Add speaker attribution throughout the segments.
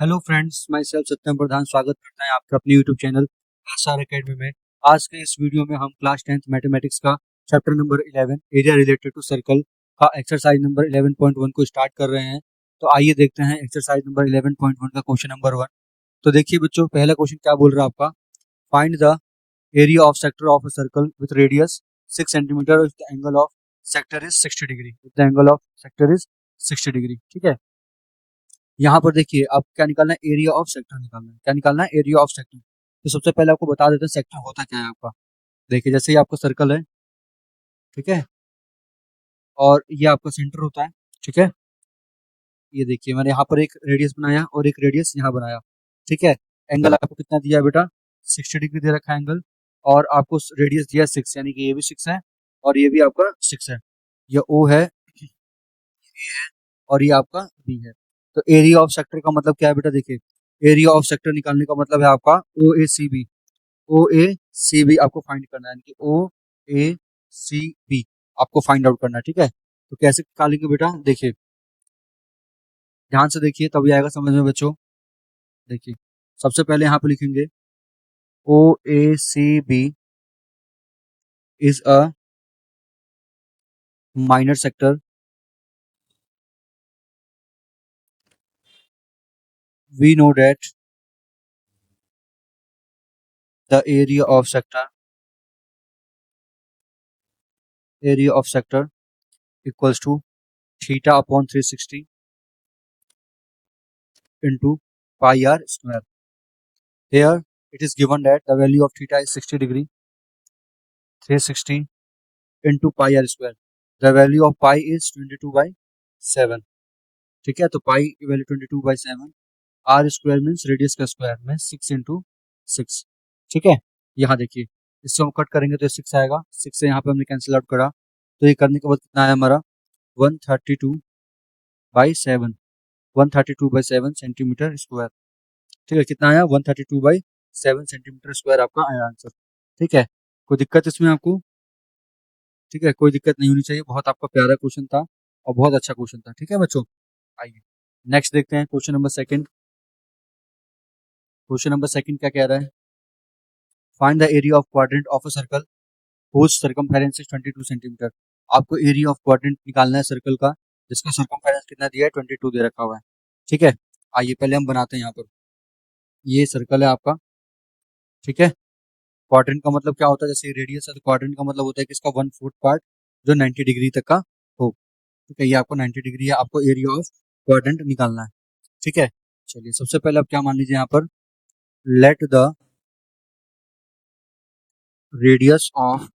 Speaker 1: Hello friends, my self सत्यम प्रधान स्वागत करता है आपका अपने यूट्यूब चैनल एसआर एकेडमी में। आज के इस वीडियो में हम क्लास 10th मैथमेटिक्स का chapter number 11 area related to circle का एक्सरसाइज नंबर 11.1 को स्टार्ट कर रहे हैं। तो आइए देखते हैं एक्सरसाइज नंबर 11.1 का क्वेश्चन नंबर 1। तो देखिए बच्चों, पहला क्वेश्चन क्या बोल रहा है आपका, find the area of sector of a circle with radius 6 centimetre with the angle of sector is 60 degree, with the angle of sector is 60 degree. ठीक है, यहाँ पर देखिए आप क्या निकालना है, एरिया ऑफ सेक्टर निकालना है। क्या निकालना है? Area of sector. तो सबसे पहले आपको बता देते हैं सेक्टर होता क्या है आपका। देखिए जैसे ही आपका सर्कल है, ठीक है, और ये आपका सेंटर होता है, ठीक है। ये देखिए मैंने यहाँ पर एक रेडियस बनाया और एक रेडियस यहाँ बनाया, ठीक है। एंगल आपको कितना दिया है बेटा? 60 डिग्री दे रखा है एंगल, और आपको रेडियस दिया 6, यानी कि ये भी 6 है और ये भी आपका 6 है। ये ओ है, ये है, और ये आपका बी है। तो एरिया ऑफ सेक्टर का मतलब क्या है बेटा? देखिए एरिया ऑफ सेक्टर निकालने का मतलब है आपका ओ A C B. O A C B आपको फाइंड करना है, यानी कि ओ ए सी बी आपको फाइंड आउट करना है, ठीक है। तो कैसे निकालेंगे बेटा? देखिए ध्यान से देखिए तभी आएगा समझ में बच्चों। देखिए सबसे पहले यहाँ पे लिखेंगे O A C B is a minor sector. We know that the area of sector equals to theta upon 360 into pi r square. Here it is given that the value of theta is 60 degree, 360 into pi r square. The value of pi is 22 by 7. ठीक है, तो pi की value 22 by 7, R square means radius का square में 6 into 6। ठीक है, यहाँ देखिए इससे हम कट करेंगे तो 6 आएगा, 6 से यहाँ पे हमने कैंसिल आउट करा, तो ये करने के बाद कितना आया हमारा 132 by 7, 132 by 7 सेंटीमीटर स्क्वायर। ठीक है, कितना आया 132 by 7 सेंटीमीटर स्क्वायर आपका आया आंसर। ठीक है, कोई दिक्कत इसमें आपको? ठीक है, कोई दिक्कत नहीं होनी चाहिए, बहुत आपका प्यारा क्वेश्चन था और बहुत अच्छा क्वेश्चन था। ठीक है बच्चों, आइए नेक्स्ट देखते हैं question number second. Question number second क्या कह रहा है, find the area of quadrant of a circle whose circumference is 22 centimetre. आपको एरिया ऑफ क्वाड्रेंट निकालना है सर्कल का, जिसका सर्कमफेरेंस कितना दिया है 22 दे रखा हुआ है। ठीक है, आइए पहले हम बनाते हैं। यहाँ पर ये सर्कल है आपका, ठीक है। क्वाड्रेंट का मतलब क्या होता है? जैसे रेडियस है तो क्वाड्रेंट का मतलब होता है कि इसका 1/4 पार्ट जो 90 डिग्री तक का हो। ठीक है, ये आपको 90 डिग्री है, आपको एरिया ऑफ क्वाड्रेंट निकालना है। ठीक है, चलिए सबसे पहले आप क्या मान लीजिए यहाँ पर, let the radius of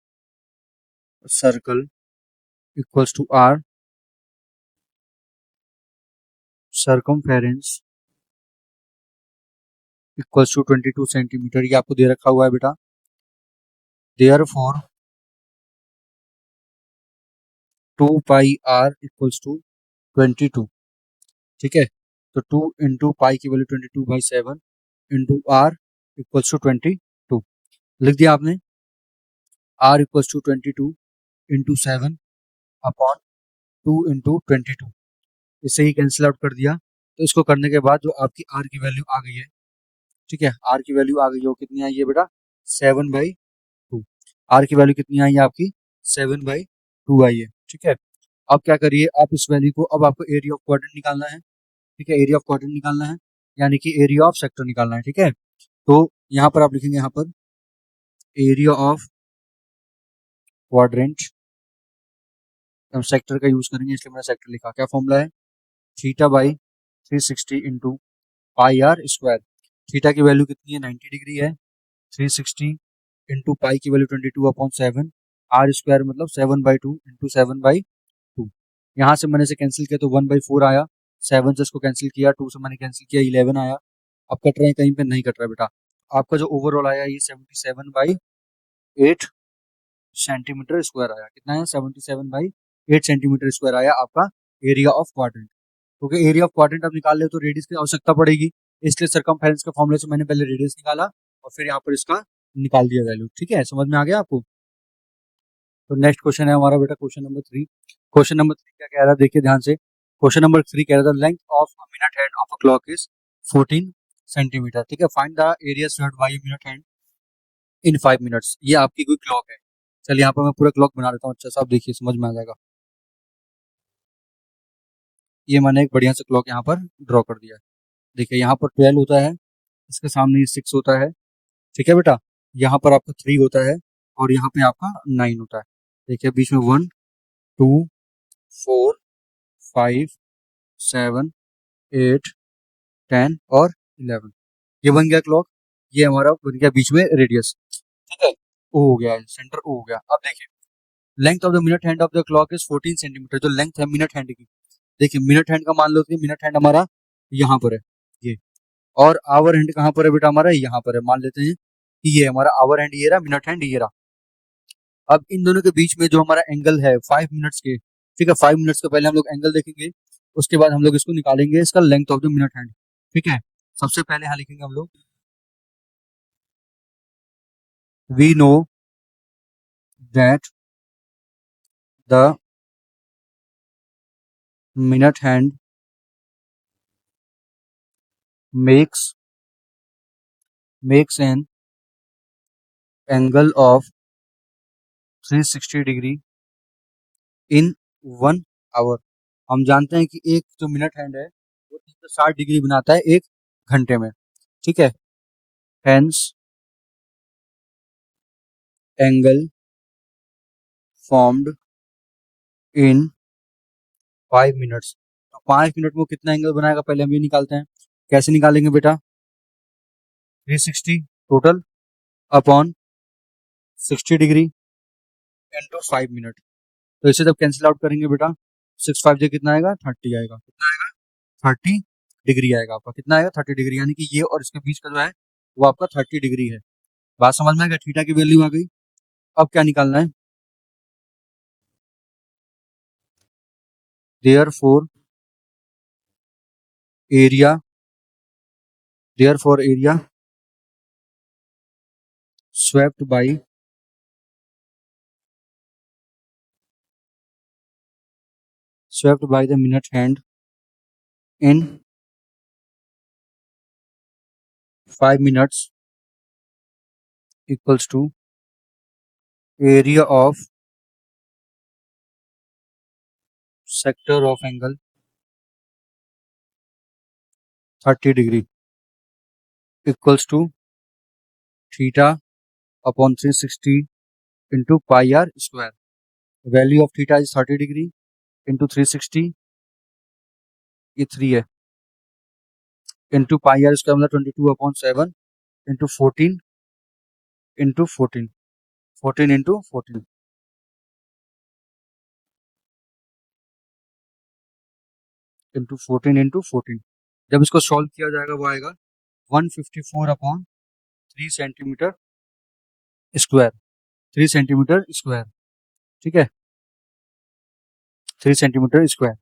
Speaker 1: circle equals to R circumference equals to 22 centimetre. ये आपको दे रखा हुआ है बेटा। Therefore 2 pi R equals to 22। ठीक है, तो 2 इंटू पाई की value 22 by 7 into R equals to 22 लिख दिया आपने। R equals to 22 into 7 upon 2 into 22, इससे ही कैंसिल आउट कर दिया। तो इसको करने के बाद जो आपकी आर की वैल्यू आ गई है, ठीक है, आर की वैल्यू आ गई है, वो कितनी आई है बेटा? 7/2। आर की वैल्यू कितनी आई है आपकी? 7/2 आई है। ठीक है, अब क्या करिए, आप इस वैल्यू को, अब आपको एरिया ऑफ क्वाड्रेंट निकालना है। ठीक है, एरिया ऑफ क्वाड्रेंट निकालना है, यानी कि एरिया ऑफ सेक्टर निकालना है। ठीक है, तो यहाँ पर आप लिखेंगे, यहाँ पर एरिया ऑफ क्वाड्रेंट, हम सेक्टर का यूज करेंगे इसलिए मैंने सेक्टर लिखा। क्या फॉर्मूला है? Theta by 360 into pi are square. Theta की वैल्यू कितनी है? 90 डिग्री है। 360 इंटू पाई की वैल्यू 22/7, आर स्क्वायर मतलब 7/2 इंटू 7/2। यहाँ से मैंने से कैंसिल किया तो 1/4 आया, 7 से इसको कैंसिल किया, 2 से मैंने कैंसिल किया, 11 आया। अब कट रहे हैं कहीं पे? नहीं कट रहा बेटा। आपका जो ओवरऑल आया ये 77/8 सेंटीमीटर स्क्वायर आया। कितना है? 77/8 सेंटीमीटर स्क्वायर आया आपका एरिया ऑफ क्वाड्रेंट। क्योंकि एरिया ऑफ क्वाड्रेंट आप निकाल ले तो रेडियस की आवश्यकता पड़ेगी, इसलिए सर्कमफेरेंस के फॉर्मूले से मैंने पहले रेडियस निकाला और फिर यहाँ पर इसका निकाल दिया वैल्यू। ठीक है, समझ में आ गया आपको? तो नेक्स्ट क्वेश्चन है हमारा बेटा क्वेश्चन नंबर 3। क्वेश्चन नंबर 3 क्या कह रहा है? देखिए ध्यान से, क्वेश्चन नंबर 3 कह रहा था length of a minute hand of a clock is 14 centimetre. ठीक है, find the area swept by minute hand in 5 minutes. ये आपकी कोई क्लॉक है। चलिए यहाँ पर मैं पूरा क्लॉक बना देता हूँ, अच्छा सा, आप देखिए समझ में आ जाएगा। ये मैंने एक बढ़िया सा क्लॉक यहाँ पर ड्रॉ कर दिया है। देखिए यहाँ पर 12 होता है, इसके सामने ये 6 होता है। ठीक है बेटा, यहाँ पर आपका 3 होता है और यहाँ पे आपका 9 होता है। देखिए बीच में 1 2 4 5 7 8 10 और 11, ये बन गया क्लॉक। ये हमारा बन गया बीच में रेडियस। ठीक है, ओ हो गया, सेंटर ओ हो गया। अब देखिए length of the minute hand of the clock is 14 centimetre, जो लेंथ है मिनट हैंड की। देखिए मिनट हैंड का मान लो कि मिनट हैंड हमारा यहाँ पर है ये, और आवर हैंड कहाँ पर है बेटा हमारा, यहाँ पर है। मान लेते हैं कि ये हमारा आवर हैंड ये रहा, मिनट हैंड ये रहा। अब इन दोनों के बीच में जो हमारा एंगल है 5 मिनट्स के, ठीक है, 5 मिनट्स के पहले हम लोग एंगल देखेंगे, उसके बाद हम लोग इसको निकालेंगे इसका length of the minute hand. ठीक है, सबसे पहले यहाँ लिखेंगे हम लोग, we know that the minute hand makes an angle of 360 degree in 1 hour. हम जानते हैं कि एक जो मिनट हैंड है वो 360 डिग्री बनाता है 1 घंटे में। ठीक है, hence angle formed in 5 minutes. तो 5 मिनट में कितना एंगल बनाएगा पहले हम ये निकालते हैं। कैसे निकालेंगे बेटा, 360 total upon 60 degree into 5 minute. तो इसे जब कैंसिल आउट करेंगे बेटा, 6 5 कितना आएगा, 30 आएगा। कितना आएगा, 30 डिग्री आएगा आपका। कितना आएगा, 30 डिग्री, यानी कि ये और इसके बीच का जो है वो आपका 30 डिग्री है। बात समझ में आ गया, थीटा की वैल्यू आ गई। अब क्या निकालना है, therefore area swept by the minute hand in 5 minutes equals to area of sector of angle 30 degree equals to theta upon 360 into pi are square. Value of theta is 30 degree into 360, ये 3 है, into pi are square मतलब 22/7 into 14 into 14 14 into 14 into 14 into 14। जब इसको solve किया जाएगा वो आएगा 154/3 centimetre square, 3 centimetre square. ठीक है, 3 सेंटीमीटर स्क्वायर।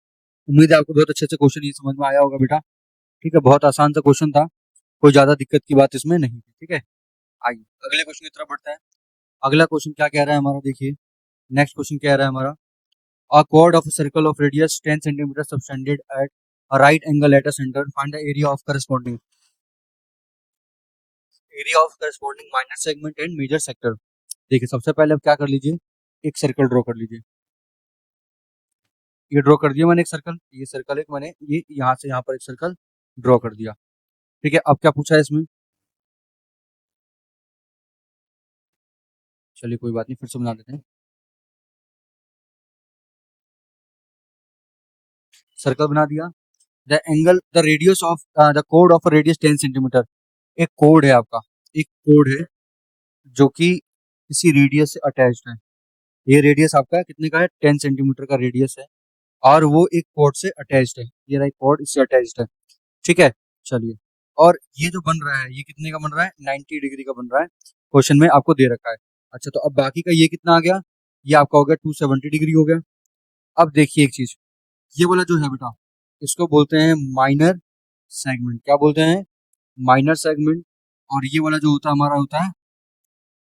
Speaker 1: उम्मीद है आपको बहुत अच्छे से क्वेश्चन ये समझ में आया होगा बेटा। ठीक है, बहुत आसान सा क्वेश्चन था, कोई ज्यादा दिक्कत की बात इसमें नहीं थी। ठीक है, आइए अगले क्वेश्चन की तरफ बढ़ते हैं। अगला क्वेश्चन क्या कह रहा है हमारा, देखिए नेक्स्ट क्वेश्चन कह रहा है हमारा, a chord of a circle of radius 10 centimeter subtended at a right angle at a center, find the area of corresponding minor segment and major sector। देखिए सबसे पहले अब क्या कर लीजिए, एक सर्कल ड्रॉ कर लीजिए। ये ड्रॉ कर दिया मैंने एक सर्कल, ये सर्कल एक मैंने ये यहाँ से यहाँ पर एक सर्कल ड्रॉ कर दिया। ठीक है, अब क्या पूछा है इसमें, चलिए कोई बात नहीं, फिर से बना देते हैं। सर्कल बना दिया, the radius of the code of radius 10 centimetre. एक कोड है आपका, एक कोड है जो कि इसी रेडियस से अटैच्ड है। ये रेडियस आपका कितने का है, 10 सेंटीमीटर का रेडियस है और वो एक कोड से अटैच्ड है। ये रहा कोड, इससे अटैच्ड है। ठीक है, चलिए, और ये जो बन रहा है ये कितने का बन रहा है, 90 डिग्री का बन रहा है, क्वेश्चन में आपको दे रखा है। अच्छा, तो अब बाकी का ये कितना आ गया, ये आपका हो गया 270 डिग्री हो गया। अब देखिए एक चीज, ये वाला जो है बेटा इसको बोलते हैं माइनर सेगमेंट। क्या बोलते हैं, माइनर सेगमेंट। और ये वाला जो होता है हमारा होता है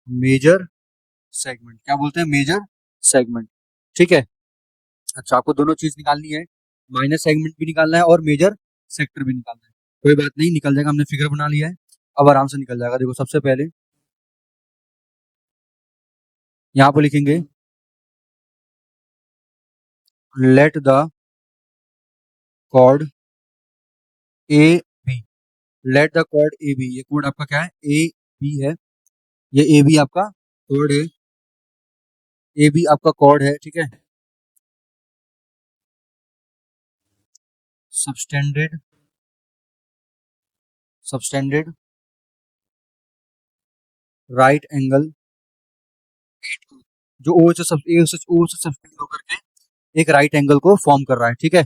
Speaker 1: मेजर सेगमेंट। क्या बोलते हैं, मेजर सेगमेंट। ठीक है, अच्छा आपको दोनों चीज निकालनी है, माइनर सेगमेंट भी निकालना है और मेजर सेक्टर भी निकालना है। कोई बात नहीं, निकल जाएगा, हमने फिगर बना लिया है, अब आराम से निकल जाएगा। देखो सबसे पहले यहाँ पर लिखेंगे let the chord A B. Let the chord A B, ये कोड आपका क्या है, ए बी है, ये ए बी आपका कोड है, ए बी आपका कॉर्ड है, ठीक है। सबस्टैंडर्ड सबस्टैंडर्ड राइट एंगल, जो ओ से सब ए से ओ से सबटेंड होकर के एक राइट एंगल को फॉर्म कर रहा है, ठीक है।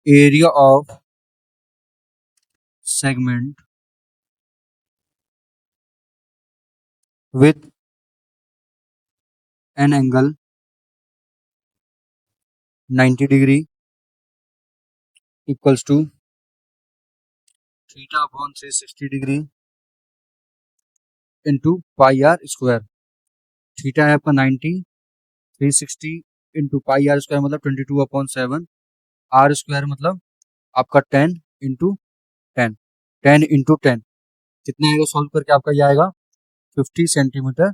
Speaker 1: Area of segment with an angle 90 degree equals to theta upon 360 degree into pi are square. Theta है आपका 90, 360 इंटू पाई आर स्क्वायर मतलब 22/7, आर स्क्वायर मतलब आपका 10 इंटू 10, 10 इंटू 10 कितना आएगा, सॉल्व करके आपका ये आएगा 50 सेंटीमीटर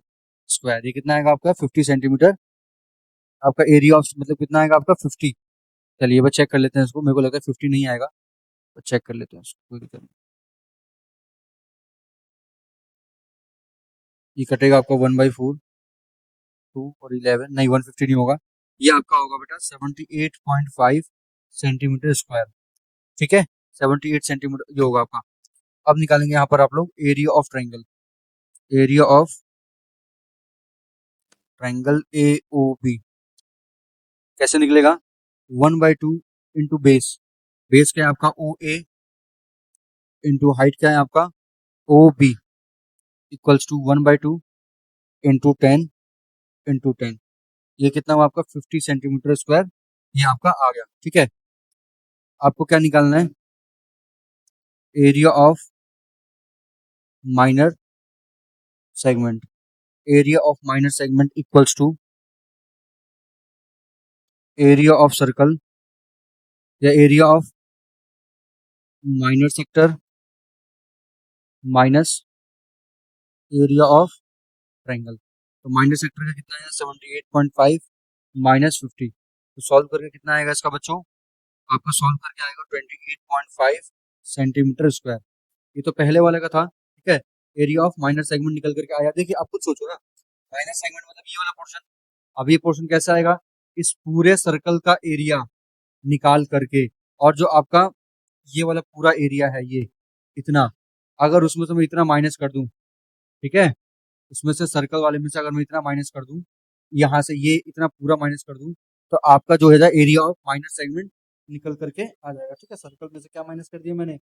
Speaker 1: स्क्वायर। ये कितना आएगा आपका 50 सेंटीमीटर, आपका एरिया ऑफ मतलब कितना आएगा आपका 50। चलिए बस चेक कर लेते हैं इसको, मेरे को लगता है 50 नहीं आएगा, तो चेक कर लेते हैं इसको, कोई दिक्कत नहीं। ये कटेगा आपका 1/4, 2 और 11, नहीं 150 नहीं होगा, ये आपका होगा बेटा 78.5 सेंटीमीटर स्क्वायर, ठीक है। 78 सेंटीमीटर ये होगा आपका। अब निकालेंगे यहाँ पर आप लोग area of triangle, area of triangle A O B कैसे निकलेगा, 1/2 इंटू बेस, बेस क्या है आपका ओ ए इंटू हाइट क्या है आपका O B equals to 1/2 into 10 into 10, ये कितना हुआ आपका 50 सेंटीमीटर स्क्वायर, ये आपका आ गया, ठीक है। आपको क्या निकालना है, area of minor segment, area of minor segment equals to area of circle या area of minor sector minus area of triangle. तो माइनर सेक्टर का कितना है 78.5 माइनस 50, तो सॉल्व करके कितना आएगा इसका बच्चों, आपका सॉल्व करके आएगा 28.5 सेंटीमीटर स्क्वायर। ये तो पहले वाले का था, ठीक है। एरिया ऑफ माइनर सेगमेंट निकल करके आया, देखिए आप खुद सोचो ना, माइनर सेगमेंट मतलब ये वाला पोर्शन, अब ये पोर्शन कैसा आएगा, इस पूरे सर्कल का एरिया निकाल करके, और जो आपका ये वाला पूरा एरिया है ये इतना, अगर उसमें से मैं इतना माइनस कर दूं, ठीक है, उसमें से सर्कल वाले में से अगर मैं इतना माइनस कर दूं, यहाँ से ये इतना पूरा माइनस कर दूं, तो आपका जो है एरिया ऑफ माइनर सेगमेंट निकल करके आ जाएगा, ठीक है। सर्कल में से क्या माइनस कर दिया मैंने,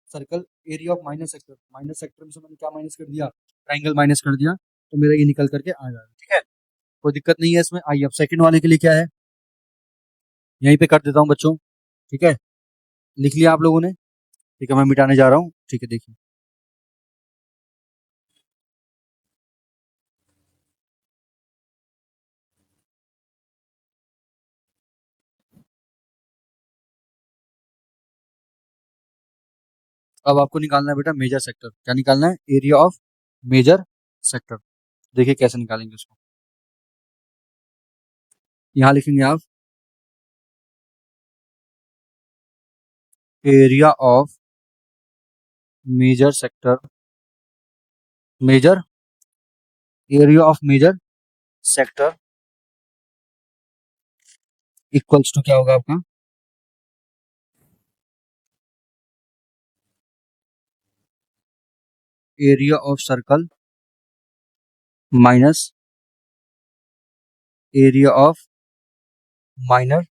Speaker 1: circle area of minor sector में से मैंने क्या माइनस कर दिया, ट्राइंगल माइनस कर दिया, तो मेरा ये निकल करके आ जाएगा, ठीक है। कोई दिक्कत नहीं है इसमें। आइए अब सेकंड वाले के लिए क्या है, यहीं पे कर देता हूँ बच्चों, ठीक है। लिख लिया आप लोगों ने, ठीक है, मैं मिटाने जा रहा हूँ, ठीक है। देखिए अब आपको निकालना है बेटा मेजर सेक्टर, क्या निकालना है, एरिया ऑफ मेजर सेक्टर। देखिए कैसे निकालेंगे उसको, यहाँ लिखेंगे आप area of major sector, major area of major sector equals to क्या होगा आपका, area of circle minus area of minor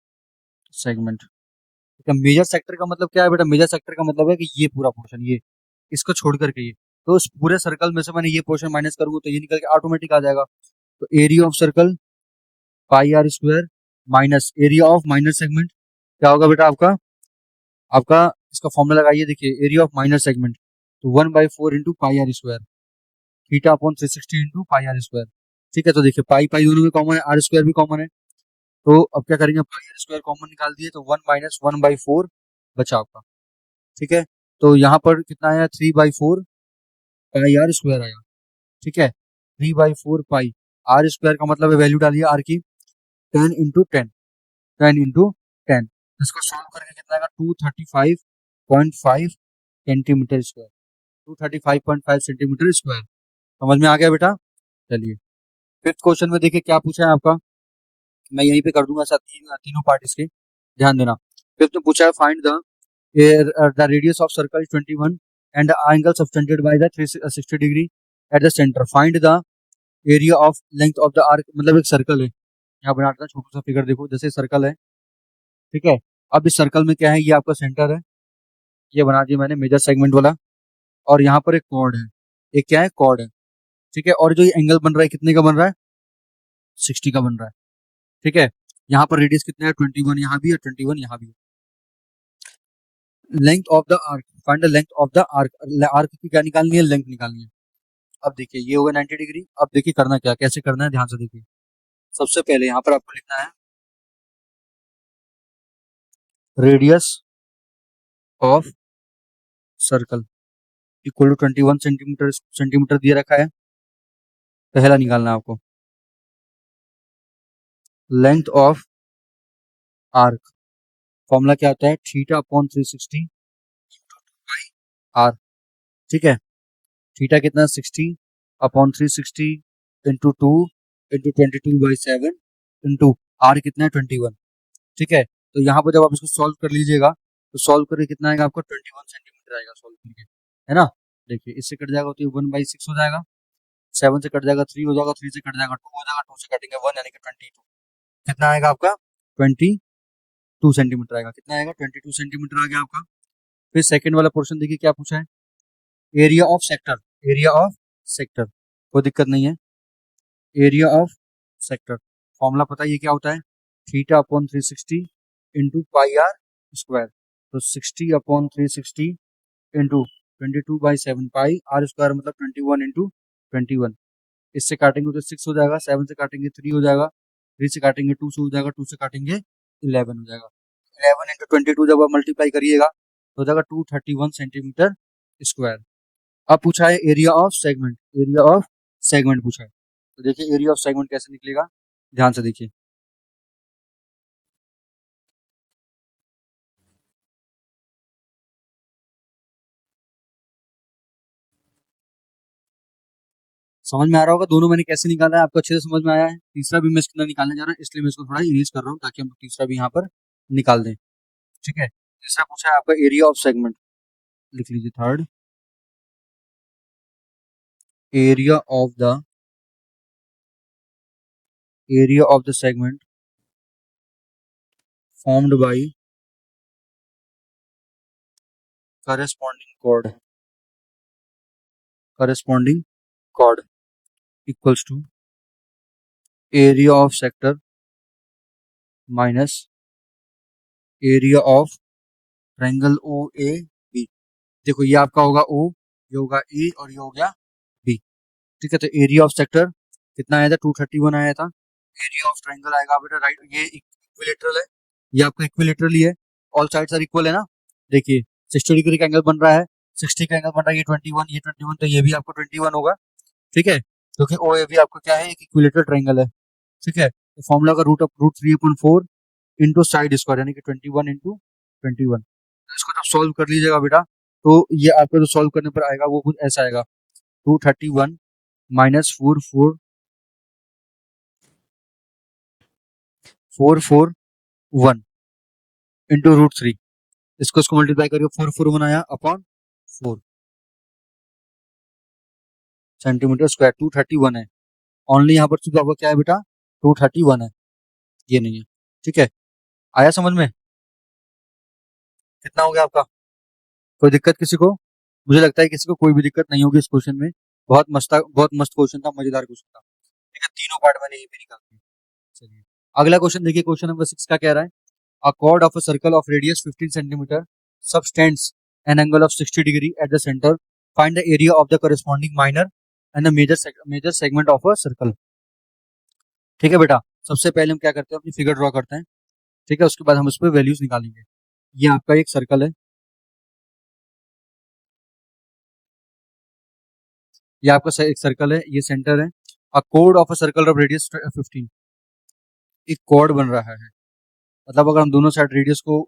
Speaker 1: segment. Major sector का मतलब क्या है बेटा, मेजर सेक्टर का मतलब है कि ये पूरा पोर्शन, ये इसको छोड़ करके ये, तो उस पूरे सर्कल में से मैंने ये पोर्शन माइनस करूंगा तो ये निकल के ऑटोमेटिक आ जाएगा। तो area of circle pi are square minus area of minor segment क्या होगा बेटा आपका, आपका इसका फॉर्मूला लगाइए, देखिए एरिया ऑफ माइनर सेगमेंट तो 1/4 into pi are square, theta upon 360 into pi are square, ठीक है। तो देखिए पाई पाई दोनों में कॉमन है, आर स्क्वायर भी कॉमन है, तो अब क्या करेंगे, पाई आर स्क्वायर कॉमन निकाल दिए तो 1 - 1/4 बचा आपका। ठीक है, तो यहाँ पर कितना आया 3/4 पाई आर स्क्वायर आया। ठीक है, 3/4 पाई आर स्क्वायर का मतलब है वैल्यू डालिए आर की 10 × 10, 10 × 10। इसको सॉल्व करके कितना आएगा 235.5 सेंटीमीटर स्क्वायर, 235.5 सेंटीमीटर स्क्वायर। समझ में आ गया बेटा? चलिए फिफ्थ क्वेश्चन में देखिए क्या पूछा है आपका, मैं यहीं पे कर दूंगा साथ तीनों पार्ट इसके, ध्यान देना। फिफ्थ में पूछा है find the radius of circle 21 and the angle subtended by the 360 degree at the centre, find the area of length of the arc. मतलब एक सर्कल है, यहाँ बनाता है छोटा सा फिगर, देखो जैसे सर्कल है। ठीक है, अब इस सर्कल में क्या है, ये आपका सेंटर है, ये बना दिया मैंने मेजर सेगमेंट वाला, और यहाँ पर एक कॉर्ड है, एक क्या है कॉर्ड है। ठीक है, और जो ये एंगल बन रहा है कितने का बन रहा है, 60 का बन रहा है। ठीक है, यहाँ पर रेडियस कितना है 21, यहाँ भी है 21, यहाँ भी है। Length of the arc, find the length of the arc, arc की क्या निकालनी है, लेंथ निकालनी है। अब देखिए ये होगा 90 डिग्री। अब देखिए करना क्या, कैसे करना है, ध्यान से देखिए। सबसे पहले यहाँ पर आपको लिखना है radius of circle equal to 21 centimetre दिया रखा है। पहला निकालना है आपको लेंथ ऑफ आर्क, फॉर्मूला क्या होता है θ/360 आर। ठीक है, थीटा कितना 60/360 इंटू 2 इंटू 22/7 इंटू आर कितना है 21। ठीक है, तो यहाँ पर जब आप इसको सॉल्व कर लीजिएगा तो सॉल्व करके कितना आएगा आपको 21 सेंटीमीटर आएगा सॉल्व करके, है ना। देखिए इससे कट जाएगा तो 1/6 हो जाएगा, 7 से कट जाएगा 3 हो जाएगा, 3 से कट जाएगा 2 हो जाएगा, 2 से कटेंगे 1 यानी कि 22। कितना आएगा आपका 22 सेंटीमीटर आएगा। कितना आएगा 22 सेंटीमीटर आ गया आपका। फिर सेकंड वाला पोर्शन देखिए क्या पूछा है, area of sector, area of sector, कोई दिक्कत नहीं है। एरिया ऑफ सेक्टर फॉर्मूला पता है ये क्या होता है, θ/360 इंटू पाई आर स्क्वायर। तो 60/360 इंटू 22/7 पाई आर स्क्वायर मतलब 21 इंटू 21। इससे काटेंगे तो 6 हो जाएगा, 7 से काटेंगे 3 हो जाएगा, 3 से काटेंगे 2 से हो जाएगा, 2 से काटेंगे 11 हो जाएगा। 11 इंटू 22 जब आप मल्टीप्लाई करिएगा तो हो जाएगा 231 सेंटीमीटर स्क्वायर। अब पूछा है area of segment, area of segment पूछा है। तो देखिए एरिया ऑफ सेगमेंट कैसे निकलेगा, ध्यान से देखिए। समझ में आ रहा होगा दोनों मैंने कैसे निकाला है, आपको अच्छे से समझ में आया है। तीसरा भी मैं इसके अंदर निकालने जा रहा हूँ, इसलिए मैं इसको थोड़ा इरेज कर रहा हूँ ताकि हम तीसरा भी यहाँ पर निकाल दें। ठीक है, तीसरा पूछा है आपका एरिया ऑफ सेगमेंट, लिख लीजिए third, area of the segment formed by corresponding chord equals to area of sector minus area of triangle OAB। देखो ये आपका होगा O, ये होगा A और ये हो गया B। ठीक है, तो एरिया ऑफ सेक्टर कितना आया था 231 आया था। एरिया ऑफ ट्रायंगल आएगा बेटा राइट, ये इक्विलेटरल है, ये आपका इक्विलेटरल ही है, ऑल साइड्स आर इक्वल है ना। देखिए 60 डिग्री का एंगल बन रहा है, 60 का एंगल बन रहा है, ये 21, ये 21, तो ये भी आपको 21 होगा। ठीक है, क्योंकि ओ ए भी आपका क्या है, एक इक्विलेटरल ट्रायंगल है। ठीक है, तो फॉर्मूला का रूट 3/4 इंटू साइड स्क्वायर यानी कि 21 इंटू 21। इसको जब सॉल्व कर लीजिएगा बेटा तो ये आपको जो सॉल्व करने पर आएगा वो कुछ ऐसा आएगा 231 माइनस 441 इंटू √3। इसको मल्टीप्लाई करके 441 आया अपॉन 4 सेंटीमीटर स्क्वायर, 231 है। ओनली यहाँ पर सिर्फ आपका क्या है बेटा 231 है, ये नहीं है। ठीक है, आया समझ में, कितना हो गया आपका, कोई दिक्कत किसी को? मुझे लगता है किसी को कोई भी दिक्कत नहीं होगी इस क्वेश्चन में, बहुत मस्त क्वेश्चन था, मजेदार क्वेश्चन था। ठीक है, तीनों पार्ट मैंने यही पे निकाल दिए। चलिए अगला क्वेश्चन देखिए, क्वेश्चन नंबर 6 का कह रहा है अ chord of a circle of radius 15 centimeter subtends an angle of 60 degree at the center, find the area of the corresponding minor and the major segment of a circle। ठीक है बेटा, सबसे पहले हम क्या करते हैं अपनी फिगर ड्रॉ करते हैं। ठीक है, उसके बाद हम उस पर वैल्यूज निकालेंगे। ये आपका एक सर्कल है, ये आपका एक सर्कल है, ये सेंटर है। A code of a circle of radius 15, एक कॉर्ड बन रहा है। मतलब अगर हम दोनों साइड रेडियस को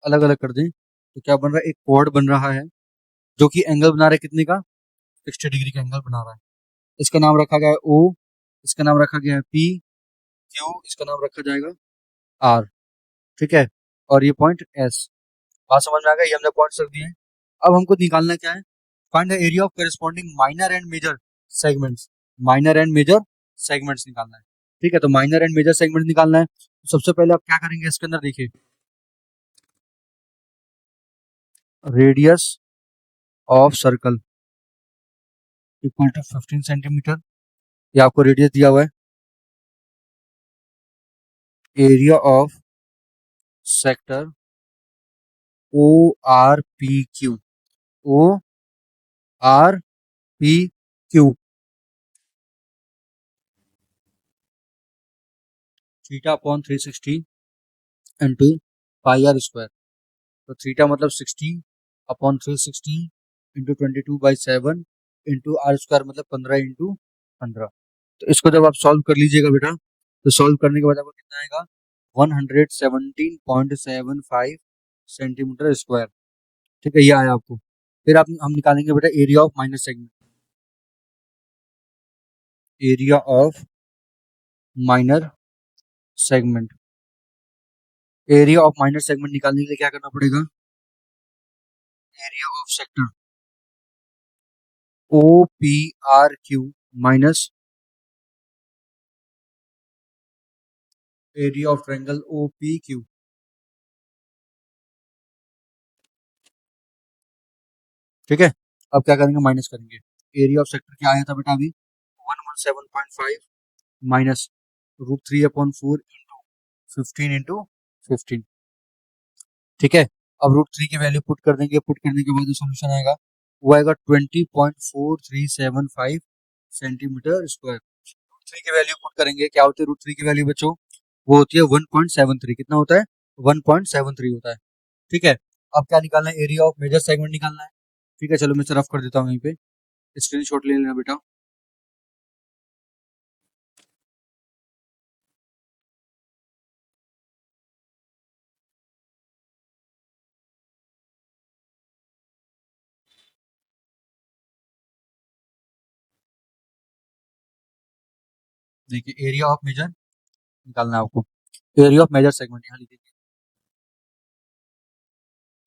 Speaker 1: अलग अलग कर दें तो क्या बन रहा है, एक कॉर्ड बन रहा है जो कि एंगल बना रहा है कितने का, 60 डिग्री का एंगल बना रहा है। इसका नाम रखा गया है ओ, इसका नाम रखा गया है पी, क्यू, इसका नाम रखा जाएगा आर। ठीक है, और ये पॉइंट एस। बात समझ में आ गया, ये हमने पॉइंट्स रख दिए हैं। अब हमको निकालना क्या है, find the area of corresponding minor and major segments. Minor and major segments निकालना है। ठीक है, तो माइनर एंड मेजर सेगमेंट निकालना है, तो सबसे पहले आप क्या करेंगे, इसके अंदर देखिए radius of circle equal to 15 centimetre. ये आपको रेडियस दिया हुआ है। Area of sector O R P Q, O R P Q, theta upon 360 into pi are square. तो थीटा मतलब 60 upon 360 into 22/7 into R square मतलब 15 इंटू 15। तो इसको जब आप सॉल्व कर लीजिएगा बेटा, तो सॉल्व करने के बाद आपको कितना आएगा, 117.75 सेंटीमीटर स्क्वायर। ठीक है, ये आया आपको। फिर आप हम निकालेंगे बेटा area of minor segment. Area of minor segment, area of minor segment निकालने के लिए क्या करना पड़ेगा, area of sector O P R Q minus area of triangle O P Q. ठीक है, अब क्या करेंगे, माइनस करेंगे। एरिया ऑफ सेक्टर क्या आया था बेटा अभी, 117.5 माइनस √3/4 इंटू 15 इंटू 15। ठीक है, अब √3 की वैल्यू पुट कर देंगे, पुट करने के बाद जो सोल्यूशन आएगा वो आएगा 20.4375 सेंटीमीटर स्क्वायर। √3 की वैल्यू पुट करेंगे, क्या होती है √3 की वैल्यू बच्चों, वो होती है 1.73। कितना होता है, 1.73 होता है। ठीक है, अब क्या निकालना है, एरिया ऑफ मेजर सेगमेंट निकालना है। ठीक है, चलो मैं रफ कर देता हूँ यहीं पे, स्क्रीनशॉट ले लेना बेटा। देखिए एरिया ऑफ मेजर निकालना है आपको, एरिया ऑफ मेजर सेगमेंट यहाँ लिखिए,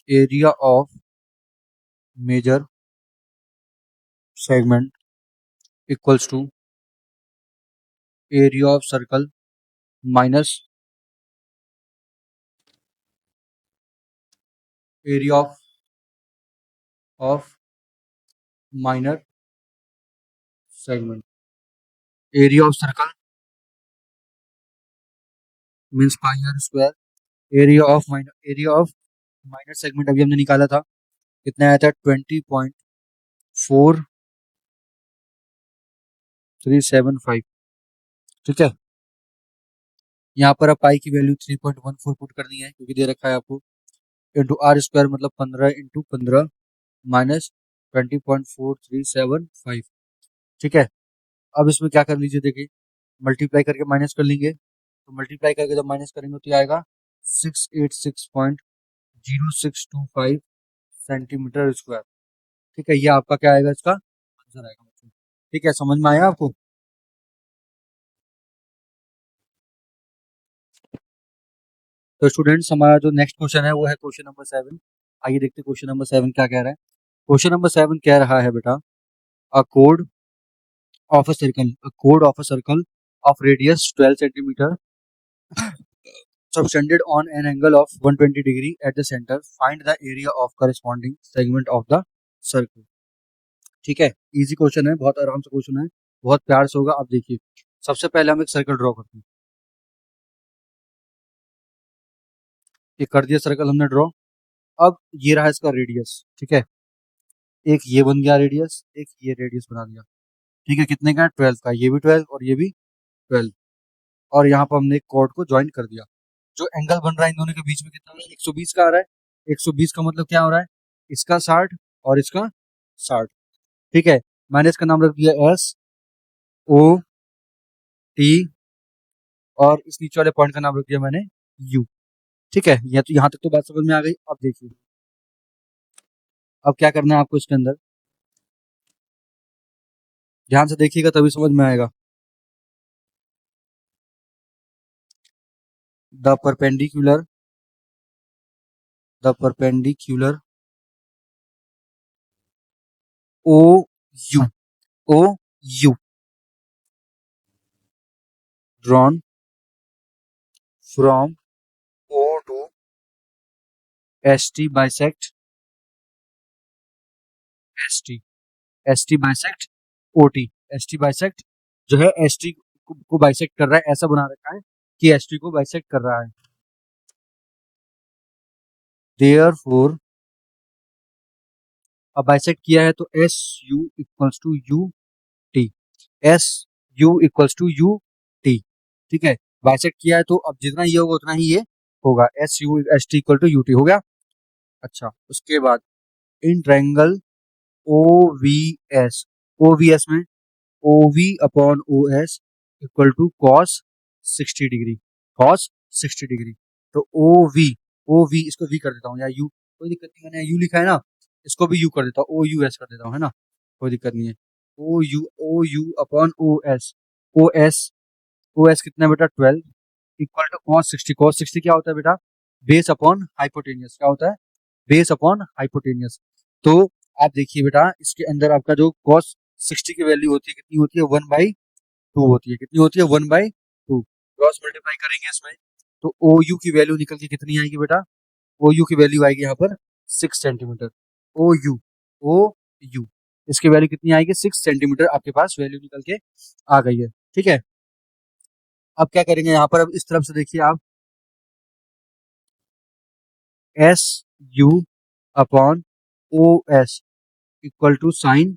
Speaker 1: area of major segment equals to area of circle minus area of minor segment. Area of circle means pi are square, area of minor segment अभी हमने निकाला था, कितना आया था, 20.4375। ठीक है, यहाँ पर आप पाई की वैल्यू 3.14 पुट कर दी है क्योंकि दे रखा है आपको, इंटू आर स्क्वायर मतलब 15 इंटू 15 माइनस 20.4375। ठीक है, अब इसमें क्या कर लीजिए, देखिए मल्टीप्लाई करके माइनस कर लेंगे, तो मल्टीप्लाई करके जब माइनस करेंगे तो ये आएगा 686.0625 सेंटीमीटर स्क्वायर। ठीक है, ये आपका क्या आएगा, इसका आंसर आएगा। ठीक है, समझ में आया आपको। तो स्टूडेंट्स हमारा जो नेक्स्ट क्वेश्चन है वो है क्वेश्चन नंबर 7। आइए देखते हैं क्वेश्चन नंबर 7 क्या कह रहा है। क्वेश्चन नंबर 7 कह रहा है बेटा, a code of a code of a circle of radius 12 centimetre subtended on an angle of 120 degree at the center, find the area of corresponding segment of the circle। ठीक है, easy question है, बहुत आराम से question है, बहुत प्यार से होगा। अब देखिए सबसे पहले हम एक सर्कल ड्रॉ करते हैं। ये कर दिया सर्कल हमने ड्रॉ। अब ये रहा इसका रेडियस। ठीक है, एक ये बन गया रेडियस, एक ये रेडियस बना दिया। ठीक है, कितने का, 12 का, ये भी 12 और ये भी 12। और यहाँ पर हमने एक कॉर्ड को ज्वाइन कर दिया। जो एंगल बन रहा है इन दोनों के बीच में कितना है, 120 का आ रहा है। 120 का मतलब क्या हो रहा है, इसका 60 और इसका 60। ठीक है, मैंने इसका नाम रख दिया SOT और इस नीचे वाले पॉइंट का नाम रख दिया मैंने U। ठीक है, या तो यहाँ तक तो बात समझ में आ गई। अब देखिए, अब क्या करना है आपको इसके अंदर, ध्यान से देखिएगा तभी समझ में आएगा। The perpendicular OU OU drawn from O to ST bisect ST ST bisect OT। ST bisect जो है ST को बाइसेक्ट कर रहा है, ऐसा बना रखा है कि ST को बाइसेक्ट कर रहा है। Therefore अब बाइसेक्ट किया है तो SU equals to UT, SU equals to UT। ठीक है, बाइसेक्ट किया है तो अब जितना ये होगा उतना ही ये होगा, SU ST equal to UT हो गया। अच्छा, उसके बाद इन ट्रायंगल OVS, OVS में OV upon OS equal to cos 60 degree, cos 60 degree. तो OV इसको V कर देता हूँ, या U, कोई दिक्कत नहीं, मैंने U लिखा है ना, इसको भी U कर देता हूँ, OUS कर देता हूँ, है ना, कोई दिक्कत नहीं है। OU अपॉन OS कितना है बेटा 12 इक्वल टू cos 60। cos 60 क्या होता है बेटा, बेस अपॉन हाइपोटेनियस। क्या होता है, बेस अपॉन हाइपोटेनियस। तो आप देखिए बेटा, इसके अंदर आपका जो cos 60 की वैल्यू होती है कितनी होती है, 1/2 होती है। कितनी होती है, 1/2। क्रॉस मल्टीप्लाई करेंगे इसमें तो OU की वैल्यू निकल के कितनी आएगी बेटा, OU की वैल्यू आएगी यहाँ पर 6 सेंटीमीटर। OU इसकी वैल्यू कितनी आएगी, 6 सेंटीमीटर आपके पास वैल्यू निकल के आ गई है। ठीक है, अब क्या करेंगे यहाँ पर, अब इस तरफ से देखिए आप, SU upon OS equal to sine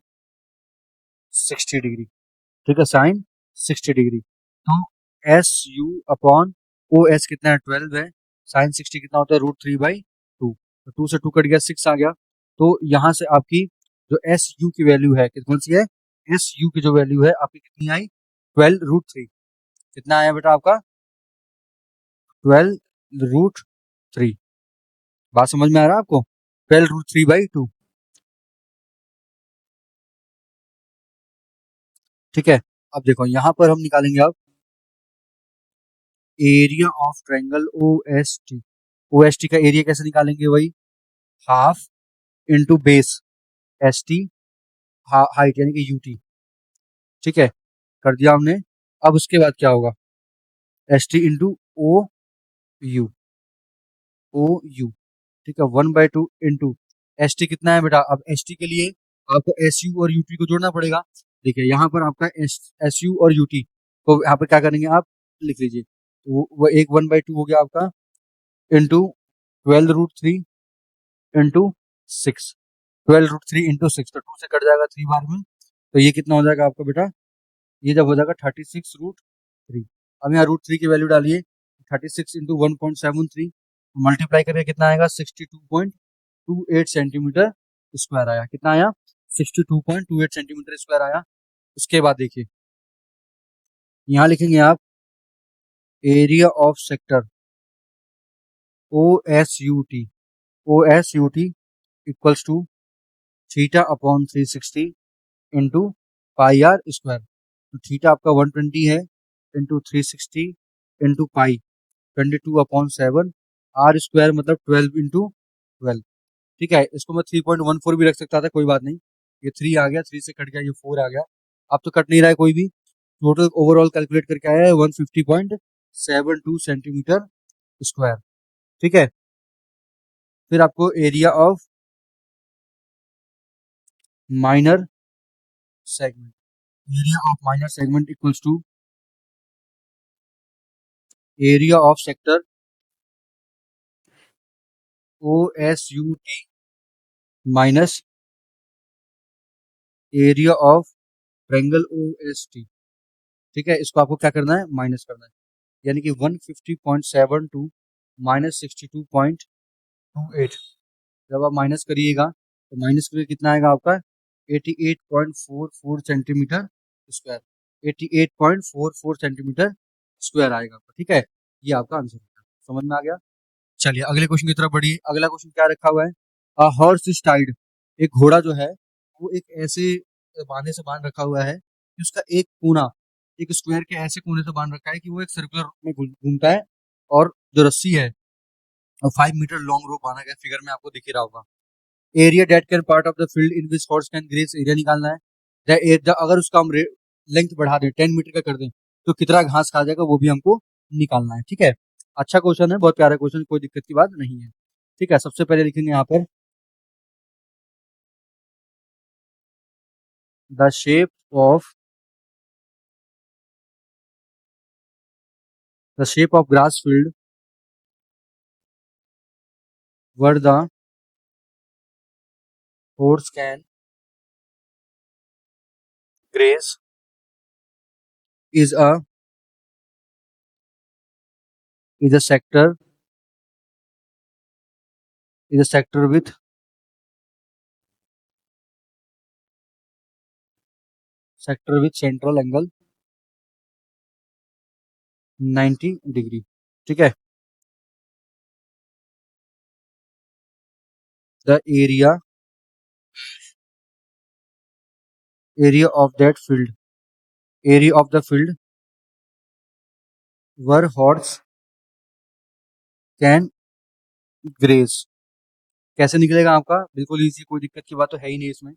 Speaker 1: 60 degree. ठीक है, साइन 60 डिग्री। तो SU अपॉन OS कितना है, 12 है, साइन 60 कितना होता है, √3/2। तो 2 से 2 कट गया, 6 आ गया। तो यहाँ से आपकी जो SU की वैल्यू है कौन सी है, SU की जो वैल्यू है आपकी कितनी आई, 12√3। कितना आया बेटा आपका, 12√3। बात समझ में आ रहा है आपको, 12√3/2। ठीक है, अब देखो यहाँ पर हम निकालेंगे अब area of triangle OST। OST का एरिया कैसे निकालेंगे, वही half into base ST height यानी कि UT। ठीक है, कर दिया हमने। अब उसके बाद क्या होगा, ST इंटू OU। ठीक है, 1/2 इंटू ST कितना है बेटा, अब ST के लिए आपको SU और UT को जोड़ना पड़ेगा। देखिए यहाँ पर आपका SU और UT को यहाँ पर क्या करेंगे आप, लिख लीजिए, वो एक 1/2 हो गया आपका इंटू 12√3 इंटू 6। 12√3 इंटू 6, तो 2 से कट जाएगा 3 बार में, तो ये कितना हो जाएगा आपका बेटा, ये जब हो जाएगा 36√3। अब यहाँ √3 की वैल्यू डालिए, 36 इंटू 1.73 मल्टीप्लाई करके कितना आएगा, 62.28 सेंटीमीटर स्क्वायर आया। कितना आया, 62.28 सेंटीमीटर स्क्वायर आया। उसके बाद देखिए यहाँ लिखेंगे आप area of sector OSUT equals to theta upon 360 into pi are square. तो थीटा आपका 120 है into 360 into pi 22/7 R square मतलब 12 इंटू 12। ठीक है, इसको मैं 3.14 भी रख सकता था, कोई बात नहीं, ये 3 आ गया, 3 से कट गया, ये 4 आ गया। अब तो कट नहीं रहा है कोई भी, टोटल ओवरऑल कैलकुलेट करके आया है 150.72 सेंटीमीटर स्क्वायर। ठीक है, फिर आपको area of minor segment, area of minor segment equals to area of sector OSUT minus area of triangle OST। ठीक है, इसको आपको क्या करना है, माइनस करना है, यानी कि 150.72 माइनस 62.28 जब आप माइनस करिएगा तो माइनस करिए कितना आएगा आपका 88.44 सेंटीमीटर स्क्वायर, 88.44 सेंटीमीटर स्क्वायर आएगा आपका। ठीक है, ये आपका आंसर है। समझ में आ गया? चलिए अगले क्वेश्चन की तरफ बढ़िए। अगला क्वेश्चन क्या रखा हुआ है? हॉर्स इज टाइड, एक घोड़ा जो है वो एक ऐसे बांधे से बांध रखा हुआ है कि उसका एक कोना एक स्क्वायर के ऐसे कोने से बांध रखा है कि वो एक सर्कुलर में घूमता है, और जो रस्सी है 5 मीटर लॉन्ग रोप बांधा गया, फिगर में आपको दिख ही रहा होगा। Area date can part of the field in which horse can grace, area निकालना है। अगर उसका हम लेंथ बढ़ा दें 10 मीटर का कर दें तो कितना घास खा जाएगा वो भी हमको निकालना है। ठीक है, अच्छा क्वेश्चन है, बहुत प्यारा क्वेश्चन, कोई दिक्कत की बात नहीं है। ठीक है, सबसे पहले लिखेंगे यहाँ पर the shape of grass field were the horse can graze is a is a sector is a sector with central angle 90 degree। ठीक है, the area of that field area of the field where horse can graze। कैसे निकलेगा आपका? बिल्कुल easy, कोई दिक्कत की बात तो है ही नहीं इसमें।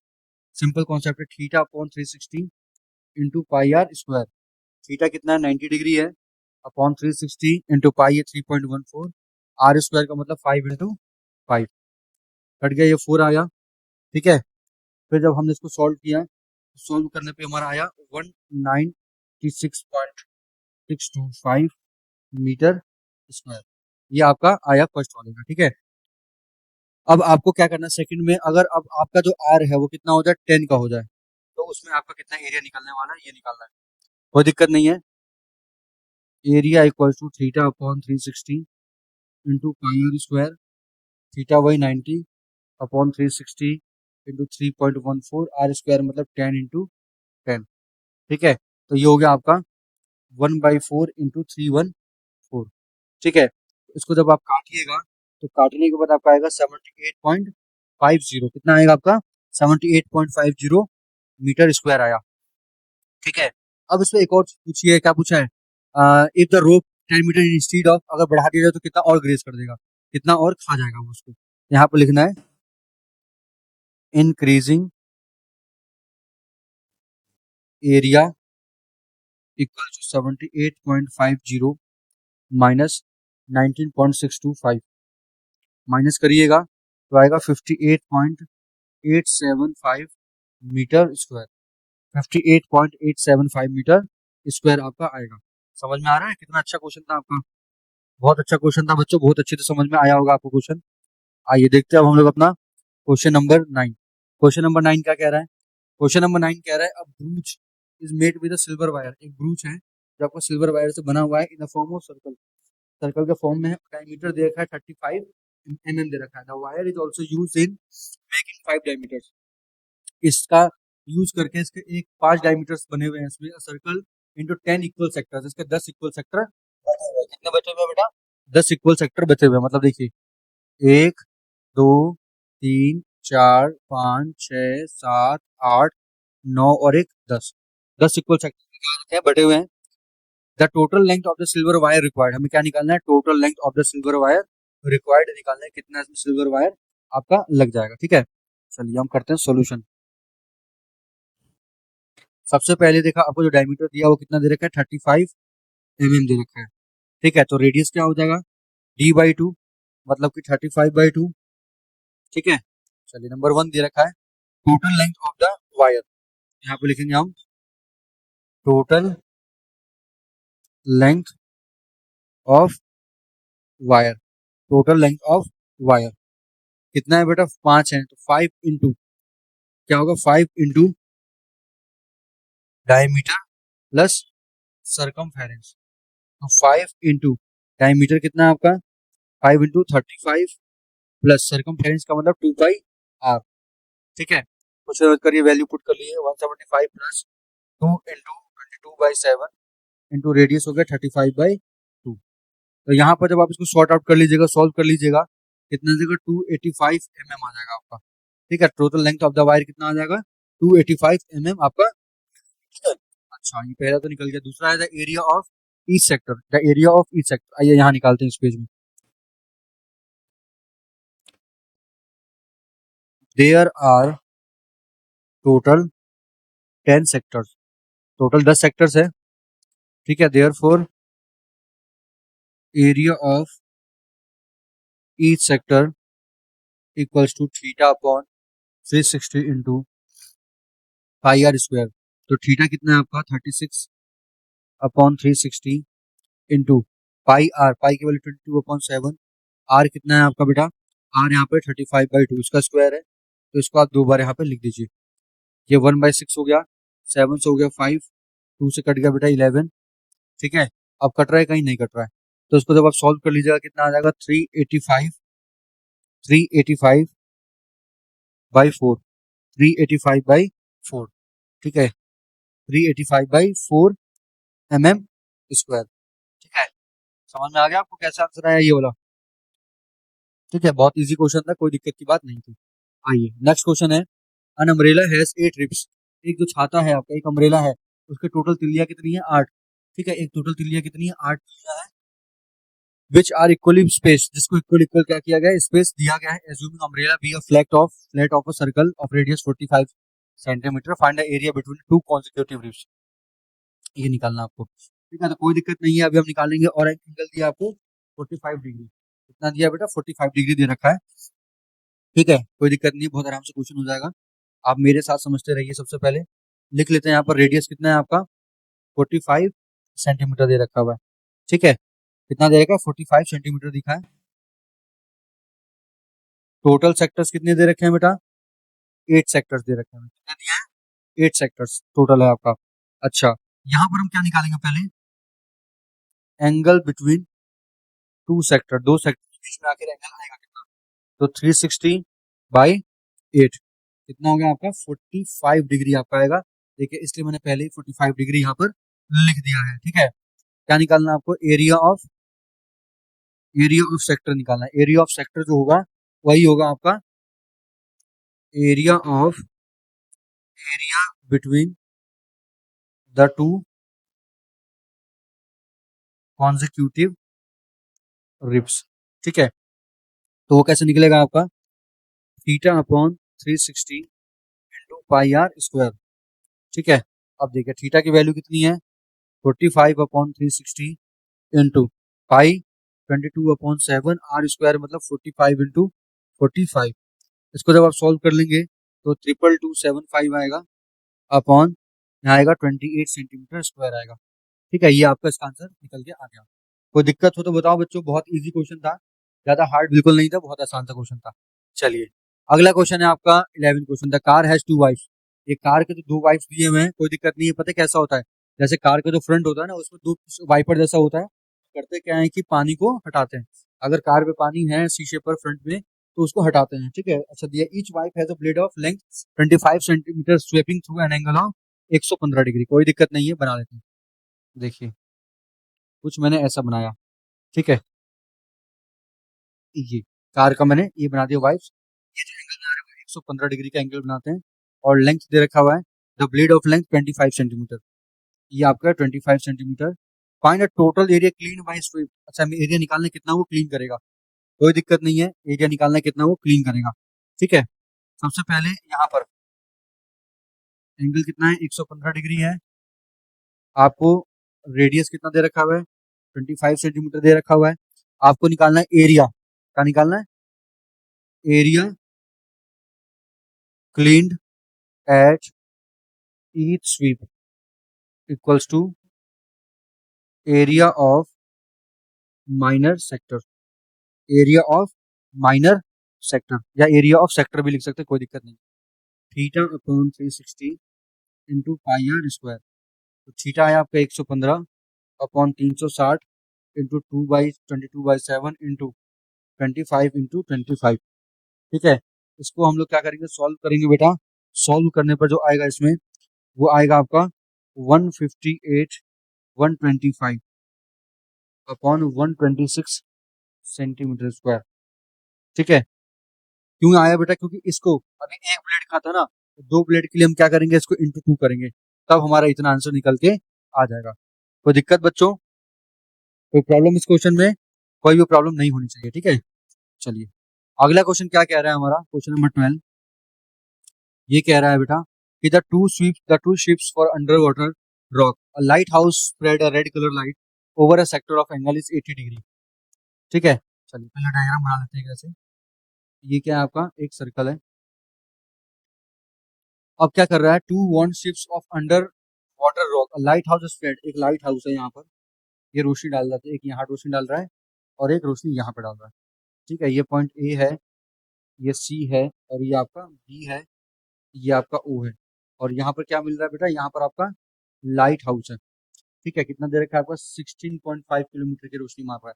Speaker 1: सिंपल कॉन्सेप्ट है, theta upon 360 into pi are square. Theta कितना है? 90 डिग्री है, अपॉन 360 इंटू पाई है 3.14, आर स्क्वायर का मतलब 5 इंटू 5, कट गया, ये 4 आया। ठीक है, फिर जब हमने इसको सॉल्व किया, सॉल्व करने पे हमारा आया 196.625 मीटर स्क्वायर। ये आपका आया फर्स्ट वाले का। ठीक है, अब आपको क्या करना है सेकंड में, अगर अब आपका जो आर है वो कितना हो जाए 10 का हो जाए तो उसमें आपका कितना एरिया निकलने वाला है ये निकालना है। कोई दिक्कत नहीं है, area equal to theta upon 360 into pi are square, theta वही 90 अपॉन 360 इंटू 3.14, आर स्क्वायर मतलब 10 इंटू 10। ठीक है, तो ये हो गया आपका 1/4 इंटू 314। ठीक है, इसको जब आप काटिएगा तो काटने के बाद आपका आएगा 78.50, कितना आएगा आपका? 78.50 मीटर स्क्वायर आया। ठीक है, अब इसमें एक और पूछिए, क्या पूछा है? If the rope 10 metre instead of, अगर बढ़ा दिया जाए तो कितना और ग्रेस कर देगा, कितना और खा जाएगा वो उसको। यहाँ पर लिखना है increasing area equal to 78.50 minus 19.625, minus करिएगा तो आएगा 58.875 मीटर स्क्वायर, 58.875 मीटर स्क्वायर आपका आएगा। समझ में आ रहा है? कितना अच्छा क्वेश्चन था आपका, बहुत अच्छा क्वेश्चन था बच्चों, बहुत अच्छे से समझ में आया होगा आपको क्वेश्चन। आइए देखते हैं अब हम लोग अपना क्वेश्चन नंबर 9। क्वेश्चन नंबर 9 क्या कह रहा है? क्वेश्चन नंबर 9 कह रहा है, अब ब्रूच is made with a silver wire, एक ब्रूच है जो आपको सिल्वर वायर से बना हुआ है, in the form of circle, circle के फॉर्म में है, डायमीटर दे रखा है 35 mm दे रखा है। The wire is also used in making 5 diameters, इसका यूज करके इसके एक 5 डायमीटर्स बने हुए हैं इसमें, सर्कल इनटू 10 इक्वल सेक्टर्स, इसके 10 इक्वल सेक्टर बचे हुए हैं। कितने बचे हुए हैं बेटा? 10 इक्वल सेक्टर बचे हुए हैं, मतलब देखिए 1 2 3 4 5 6 7 8 9 और एक 10, 10 इक्वल सेक्टर बटे हुए हैं। The total length of the silver wire required, हमें क्या निकालना है? Total length of the silver wire required निकालना है, कितना इसमें सिल्वर वायर आपका लग जाएगा। ठीक है, चलिए हम करते हैं सॉल्यूशन। सबसे पहले देखा आपको जो डायमीटर दिया वो कितना दे रखा है? 35 mm दे रखा है। ठीक है, तो रेडियस क्या हो जाएगा? d/2, मतलब कि 35/2। ठीक है, चलिए नंबर 1 दे रखा है total length of the wire, यहाँ पे लिखेंगे हम total length of wire, total length of wire कितना है बेटा? 5 है, तो 5 इंटू क्या होगा? 5 इंटू डायमीटर प्लस सरकमफेरेंस, तो 5 इंटू डायमीटर कितना है आपका? 5 इंटू 35 प्लस सर्कमफ्रेंस का मतलब 2 पाई r। ठीक है, कुछ करिए, वैल्यू पुट कर लिए 175 प्लस 2 इंटू 22/7 इंटू रेडियस हो गया 35/2। तो यहाँ पर जब आप इसको सॉर्ट आउट कर लीजिएगा, सॉल्व कर लीजिएगा, कितना आ जाएगा 285 mm आ जाएगा आपका। ठीक है, total length of the wire कितना आ जाएगा 285 mm आपका। अच्छा, ये पहला तो निकल गया। दूसरा है the area of each sector, the area of each sector. आइए यहाँ निकालते हैं इस पेज में। There are total 10 sectors, total 10 sectors है। ठीक है, therefore area of each sector equals to theta upon 360 into pi are square. तो थीटा कितना है आपका 36 upon 360 into pi R, pi की वैल्यू 22/7। आर कितना है आपका बेटा, आर यहाँ पे 35/2 इसका स्क्वायर है, तो इसको आप 2 बार यहाँ पे लिख दीजिए। ये 1/6 हो गया, 7 से हो गया 5, 2 से कट गया बेटा 11। ठीक है, अब कट रहा है कहीं नहीं कट रहा है, तो इसको जब आप सॉल्व कर लीजिएगा कितना आ जाएगा 385/4, 385/4। ठीक है, 385/4 mm स्क्वायर। ठीक है, समझ में आ गया आपको कैसे आंसर आया ये वाला। ठीक है, बहुत इजी क्वेश्चन था, कोई दिक्कत की बात नहीं थी। आइए नेक्स्ट क्वेश्चन है, अन अम्ब्रेला हैज 8 रिब्स। एक जो छाता है आपका, एक अम्ब्रेला है, उसके टोटल तिल्लियां कितनी है 8। ठीक है, एक टोटल तिल्लियां कितनी है 8 तिल्लियां है, विच आर इक्वली स्पेस, जिसको इक्वल इक्वल क्या किया गया है, स्पेस दिया गया है। Assuming umbrella be a flat of a circle of radius 45 centimetre, find the area between two consecutive ribs. ये निकालना आपको। ठीक है, तो कोई दिक्कत नहीं है, अभी हम निकालेंगे। और एक एंगल दिया आपको 45 डिग्री, कितना दिया बेटा 45 डिग्री दे रखा है। ठीक है, कोई दिक्कत नहीं है, बहुत आराम से क्वेश्चन हो जाएगा। आप मेरे साथ समझते रहिए। सबसे पहले लिख लेते हैं, यहाँ पर रेडियस कितना है आपका 45 सेंटीमीटर दे रखा हुआ है। ठीक है, कितना दे रखा है 45 सेंटीमीटर दिखा है। टोटल सेक्टर्स कितने दे रखे हैं बेटा 8 सेक्टर्स दे रखे हैं। कितने दिया है 8 सेक्टर्स टोटल है आपका। अच्छा, यहाँ पर हम क्या निकालेंगे पहले, एंगल बिटवीन टू सेक्टर, दो सेक्टर के बीच में आखिर एंगल आएगा कितना, तो 360/8 कितना हो गया आपका 45 डिग्री आपका आएगा। देखिए, इसलिए मैंने पहले ही 45 डिग्री यहाँ पर लिख दिया है। ठीक है, क्या निकालना है आपको, एरिया ऑफ सेक्टर निकालना है। एरिया ऑफ सेक्टर जो होगा वही होगा आपका area between the two consecutive ribs. ठीक है, तो वो कैसे निकलेगा आपका theta upon 360 into pi are square. ठीक है, अब देखिए थीटा की वैल्यू कितनी है 45/360 इंटू पाई 22/7, आर स्क्वायर मतलब 45 इंटू 45। इसको जब आप सॉल्व कर लेंगे तो 22275 आएगा अपॉन यहाँ आएगा 28 सेंटीमीटर स्क्वायर आएगा। ठीक है, ये आपका इसका आंसर निकल के आ गया। कोई दिक्कत हो तो बताओ बच्चों, बहुत इजी क्वेश्चन था, ज्यादा हार्ड बिल्कुल नहीं था, बहुत आसान सा क्वेश्चन था। चलिए, अगला क्वेश्चन है आपका 11 question. The car has 2 wipers. ये कार के तो 2 वाइफ्स दिए हुए हैं, कोई दिक्कत नहीं है। पता है कैसा होता है, जैसे कार का जो फ्रंट होता है ना, उसमें 2 वाइपर जैसा होता है। करते क्या है कि पानी को हटाते हैं, अगर कार पे पानी है शीशे पर फ्रंट में तो उसको हटाते हैं। ठीक है, अच्छा दिया, each wife has a blade of length 25 centimetre swapping through an angle of 115 degree. कोई दिक्कत नहीं है, बना लेते हैं। देखिए, कुछ मैंने ऐसा बनाया। ठीक है, ये कार का मैंने ये बना दिया वाइफ्स। ये जो एंगल बना रहे हैं 115 डिग्री का एंगल बनाते हैं, और लेंथ दे रखा हुआ है the blade of length 25 centimetre. ये आपका 25 centimetre. Find a total area clean by sweep. अच्छा, हमें एरिया निकालना कितना वो क्लीन करेगा, कोई दिक्कत नहीं है, एरिया निकालना कितना वो क्लीन करेगा। ठीक है, सबसे पहले यहाँ पर एंगल कितना है 115 डिग्री है। आपको रेडियस कितना दे रखा हुआ है 25 सेंटीमीटर दे रखा हुआ है। आपको निकालना है एरिया, क्या निकालना है, area cleaned at each sweep equals to area of minor sector, area of minor sector, या एरिया ऑफ सेक्टर भी लिख सकते हैं, कोई दिक्कत नहीं। Theta upon 360 into pi are square. तो थीटा है आपका 115 अपॉन 360 इंटू 2/22/7 इंटू 25 इंटू 25। ठीक है, इसको हम लोग क्या करेंगे, सॉल्व करेंगे बेटा। सॉल्व करने पर जो आएगा इसमें, वो आएगा आपका 158,125 अपॉन 126 सेंटीमीटर स्क्वायर। ठीक है, क्यों आया बेटा, क्योंकि इसको अभी एक ब्लेड का था ना, तो दो ब्लेड के लिए हम क्या करेंगे, इसको इंटू 2 करेंगे, तब हमारा इतना आंसर निकल के आ जाएगा। कोई दिक्कत बच्चों, कोई प्रॉब्लम इस क्वेश्चन में? कोई भी प्रॉब्लम नहीं होनी चाहिए। ठीक है, चलिए अगला क्वेश्चन क्या कह रहा है हमारा, क्वेश्चन नंबर 12। ये कह रहा है बेटा कि the two ships for under water rock a light house spread a red colour light over a sector of angle is 80 degree. ठीक है, चलिए पहले डायग्राम बना लेते हैं कैसे। ये क्या है, आपका एक सर्कल है। अब क्या कर रहा है, to warn ships of under water rock lighthouse spread, एक लाइट हाउस है यहाँ पर, ये रोशनी डाल रहा है, एक यहाँ रोशनी डाल रहा है और एक रोशनी यहाँ पे डाल रहा है। ठीक है, ये पॉइंट ए है, ये सी है, और ये आपका बी है, ये आपका ओ है। और यहाँ पर क्या मिल रहा है बेटा, यहाँ पर आपका लाइट हाउस है। ठीक है, कितना दे रखा है आपका, 16.5 किलोमीटर की रोशनी मार रहा है।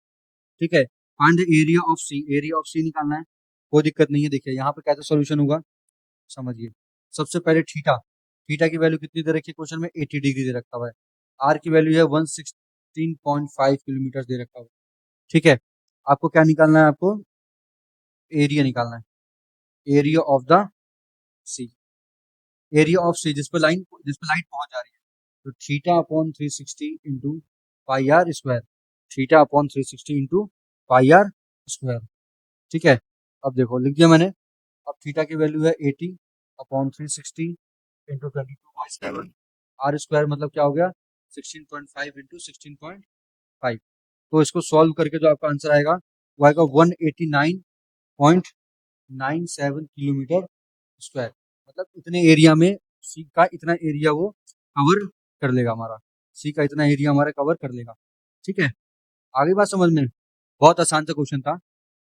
Speaker 1: ठीक है, find the area of C, area of C निकालना है। कोई दिक्कत नहीं है, देखिए यहाँ पर कैसे सोल्यूशन होगा, समझिए। सबसे पहले थीटा, थीटा की वैल्यू कितनी दे रखी है क्वेश्चन में, 80 डिग्री दे रखा हुआ है। आर की वैल्यू है 116.5 किलोमीटर दे रखा हुआ है। ठीक है, आपको क्या निकालना है, आपको एरिया निकालना है, area of the C, area of C जिस पे लाइट पहुंच जा रही है। तो theta upon 360 into pi are square, theta upon 360 into pi are square. ठीक है, अब देखो लिख दिया मैंने। अब थीटा की वैल्यू है 80 अपॉन 360 इंटू 22/7, आर स्क्वायर मतलब क्या हो गया, 16.5 इंटू 16.5। तो इसको सॉल्व करके जो आपका आंसर आएगा, वो आएगा 189.97 किलोमीटर स्क्वायर। मतलब इतने एरिया में सी का इतना एरिया वो कवर कर लेगा हमारा, सी का इतना एरिया हमारा कवर कर लेगा। ठीक है, आगे बात समझ में, बहुत आसान सा क्वेश्चन था।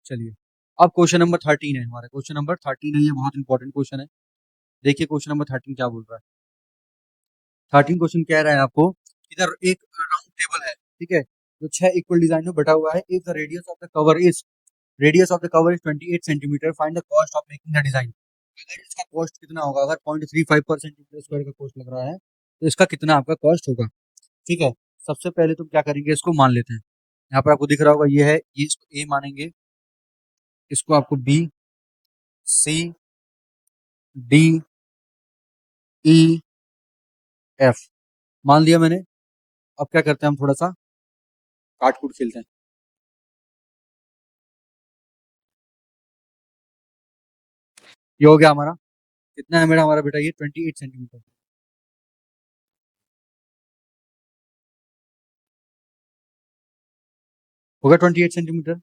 Speaker 1: चलिए अब क्वेश्चन नंबर 13 है हमारा, क्वेश्चन नंबर 13 है, ये बहुत इंपॉर्टेंट क्वेश्चन है। देखिए क्वेश्चन नंबर 13 क्या बोल रहा है। 13 क्वेश्चन कह रहा है आपको, इधर एक राउंड टेबल है, ठीक है, जो 6 इक्वल डिजाइन में बटा हुआ है। If the radius of the cover is, radius of the cover is 28 centimetre, find the cost of making the design. अगर इसका कॉस्ट कितना होगा, अगर 0.35 पर सेंटीमीटर स्क्वायर का कॉस्ट लग रहा है, तो इसका कितना आपका कॉस्ट होगा। ठीक है, सबसे पहले तुम क्या करेंगे, इसको मान लेते हैं। यहाँ पर आपको दिख रहा होगा ये है, ये इसको ए मानेंगे, इसको आपको बी, सी, डी, ई, एफ मान लिया मैंने। अब क्या करते हैं, हम थोड़ा सा काट कूट खेलते हैं। ये हो गया हमारा, कितना है मेरा, हमारा बेटा ये 28 सेंटीमीटर होगा, 28 सेंटीमीटर।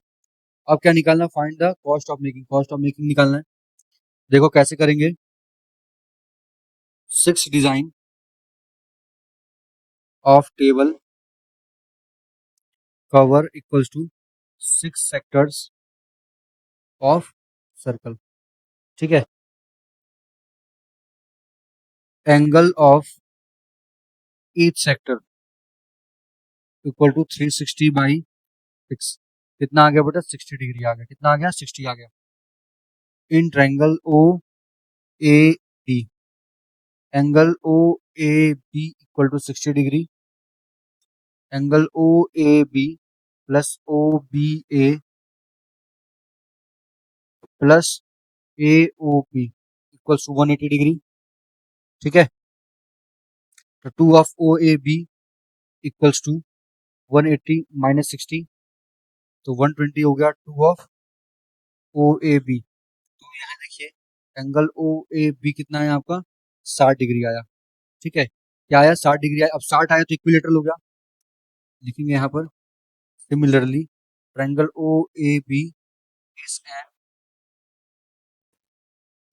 Speaker 1: अब क्या निकालना, find the cost of making, cost of making निकालना है। देखो कैसे करेंगे, 6 design of table cover equals to 6 sectors of circle. ठीक है, angle of each sector equal to 360 by 6। कितना आ गया बेटा, 60 डिग्री आ गया, कितना आ गया, 60 आ गया। In triangle O A B, angle O A B equal to 60 degree, angle O A B plus O B A plus A O B equal to 180 degree. ठीक है, तो 2 of O A B equals to 180 minus 60, तो 120 हो गया 2 of O A B. तो यहाँ देखिए angle O A B कितना है आपका, 60 डिग्री आया। ठीक है, क्या आया, 60 डिग्री आया। अब 60 आया तो इक्विलेटरल हो गया, लिखेंगे यहाँ पर similarly triangle O A B is an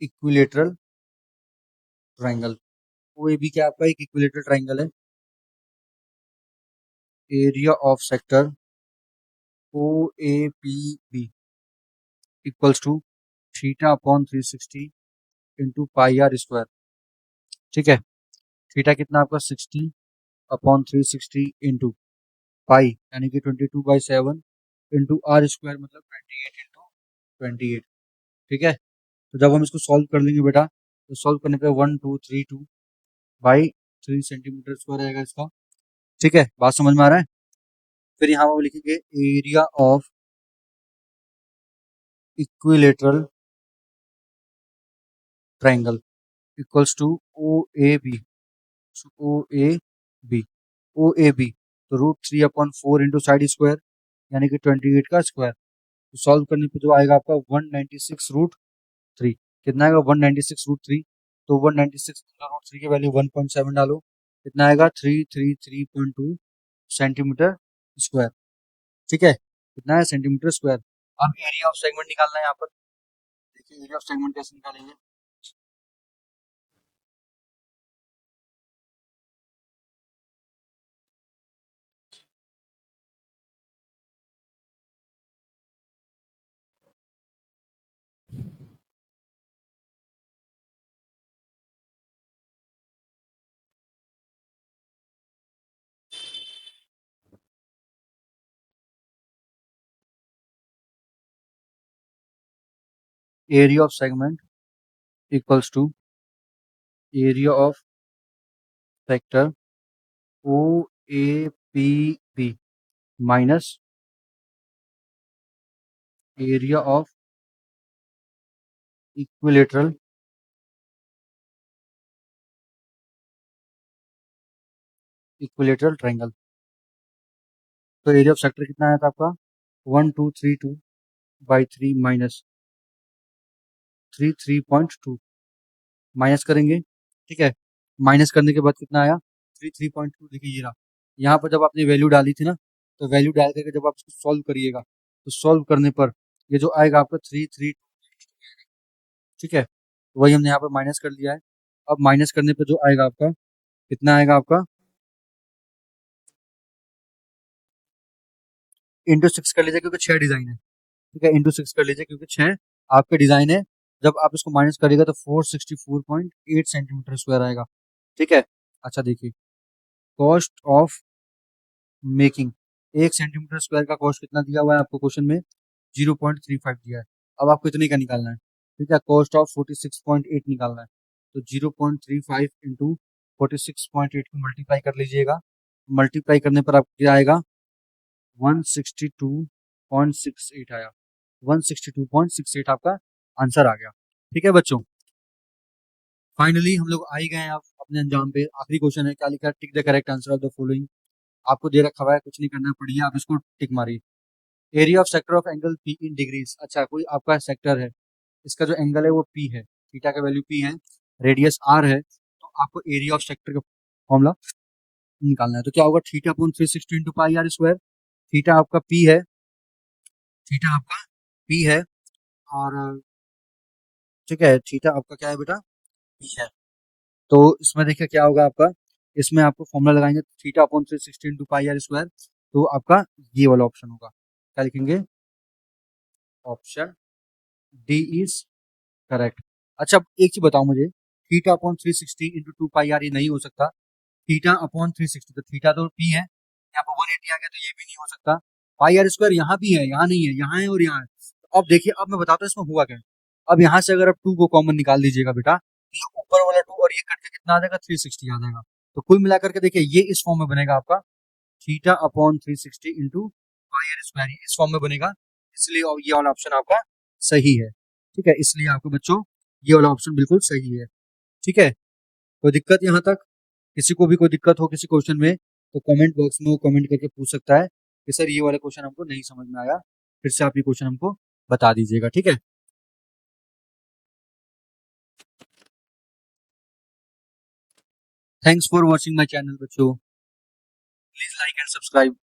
Speaker 1: equilateral triangle. O A B क्या आपका एक इक्विलेटरल ट्रायंगल है। Area of sector O A B B equals to theta upon 360 into pi are square. ठीक है, थीटा कितना आपका 60 अपॉन 360 इंटू पाई यानी कि 22/7 इंटू आर स्क्वायर मतलब 28 इंटू 28। ठीक है, तो जब हम इसको सॉल्व कर लेंगे बेटा, तो सॉल्व करने पे 1232 बाई 3 सेंटीमीटर स्क्वायर आएगा इसका। ठीक है, बात समझ में आ रहा है। फिर यहाँ पर लिखेंगे area of equilateral triangle equals to O A B. O A B, O A B, तो √3/4 इंटू साइड स्क्वायर यानी कि 28 का स्क्वायर। तो सॉल्व करने पे जो आएगा आपका 196√3। कितना आएगा 196√3। तो 196√3 की वैल्यू 1.7 डालो, कितना आएगा 333.2 सेंटीमीटर स्क्वायर। ठीक है, कितना है सेंटीमीटर स्क्वायर। अब एरिया ऑफ सेगमेंट निकालना है यहाँ पर। देखिए एरिया ऑफ सेगमेंट कैसे निकालेंगे। Area of segment equals to area of sector O A P B minus area of equilateral triangle. तो एरिया ऑफ सेक्टर कितना आया था आपका 1232/3 माइनस 33.2 माइनस करेंगे। ठीक है, माइनस करने के बाद कितना आया 33.2। देखिए ये रहा। यहाँ पर जब आपने वैल्यू डाली थी ना, तो वैल्यू डाल करके जब आप इसको सॉल्व करिएगा, तो सॉल्व करने पर ये जो आएगा आपका 33। ठीक है, वही हमने यहाँ पर माइनस कर लिया है। अब माइनस करने पर जो आएगा आपका कितना आएगा आपका इंटू 6 कर लीजिए क्योंकि 6 डिजाइन है। ठीक है, इंटू 6 कर लीजिए क्योंकि 6 आपके डिजाइन है। जब आप इसको माइनस करिएगा तो 464.8 सेंटीमीटर स्क्वायर आएगा। ठीक है, अच्छा देखिए cost of making 1 centimetre square का कॉस्ट कितना दिया हुआ है आपको क्वेश्चन में 0.35 दिया है। अब आपको इतने का निकालना है। ठीक है, कॉस्ट ऑफ 46.8 निकालना है। तो 0.35 इंटू 46.8 को मल्टीप्लाई कर लीजिएगा। मल्टीप्लाई करने पर आपको क्या आएगा 162.68 आया। 162.68 आपका आंसर आ गया। ठीक है बच्चों, फाइनली हम लोग आ ही गए हैं आप अपने अंजाम पे। आखिरी क्वेश्चन है, क्या लिखा है, tick the correct answer of the following. आपको दे रखा हुआ है, कुछ नहीं करना, पड़िए आप इसको टिक मारिए। Area of sector of angle P in degrees. अच्छा, कोई आपका सेक्टर है, इसका जो एंगल है वो पी है, थीटा का वैल्यू पी है, रेडियस आर है, तो आपको एरिया ऑफ सेक्टर का फॉर्मूला निकालना है। तो क्या होगा theta upon 360 into pi are square. Theta आपका पी है, थीटा आपका पी है, और ठीक है थीटा आपका क्या है बेटा पी है। तो इसमें देखिए क्या होगा आपका, इसमें आपको फॉर्मूला लगाएंगे theta upon 360 into pi are square. तो आपका ये वाला ऑप्शन होगा, क्या लिखेंगे ऑप्शन डी इज करेक्ट। अच्छा अब एक चीज बताओ मुझे, theta upon 360 into 2 pi r ये नहीं हो सकता। थीटा अपॉन 360, तो थीटा तो पी है, यहाँ पर 180 आ गया तो ये भी नहीं हो सकता। पाई आर स्क्वायर यहाँ भी है, यहाँ नहीं है, यहाँ है और यहाँ है। तो अब देखिए, अब मैं बताता हूँ इसमें हुआ क्या है। अब यहाँ से अगर आप 2 को कॉमन निकाल दीजिएगा बेटा, तो ऊपर वाला 2 और ये कट के कितना आ जाएगा 360 आ जाएगा। तो कुल मिलाकर के देखिए ये इस फॉर्म में बनेगा आपका theta upon 360 into pi are square, इस फॉर्म में बनेगा। इसलिए ये वाला ऑप्शन आपका सही है। ठीक है, इसलिए आपको बच्चों ये वाला ऑप्शन बिल्कुल सही है। ठीक है, कोई दिक्कत यहाँ तक, किसी को भी कोई दिक्कत हो किसी क्वेश्चन में, तो कमेंट बॉक्स में वो कमेंट करके पूछ सकता है कि सर ये वाला क्वेश्चन हमको नहीं समझ में आया, फिर से आप ये क्वेश्चन हमको बता दीजिएगा। ठीक है, thanks for watching my channel बच्चों, प्लीज लाइक एंड सब्सक्राइब।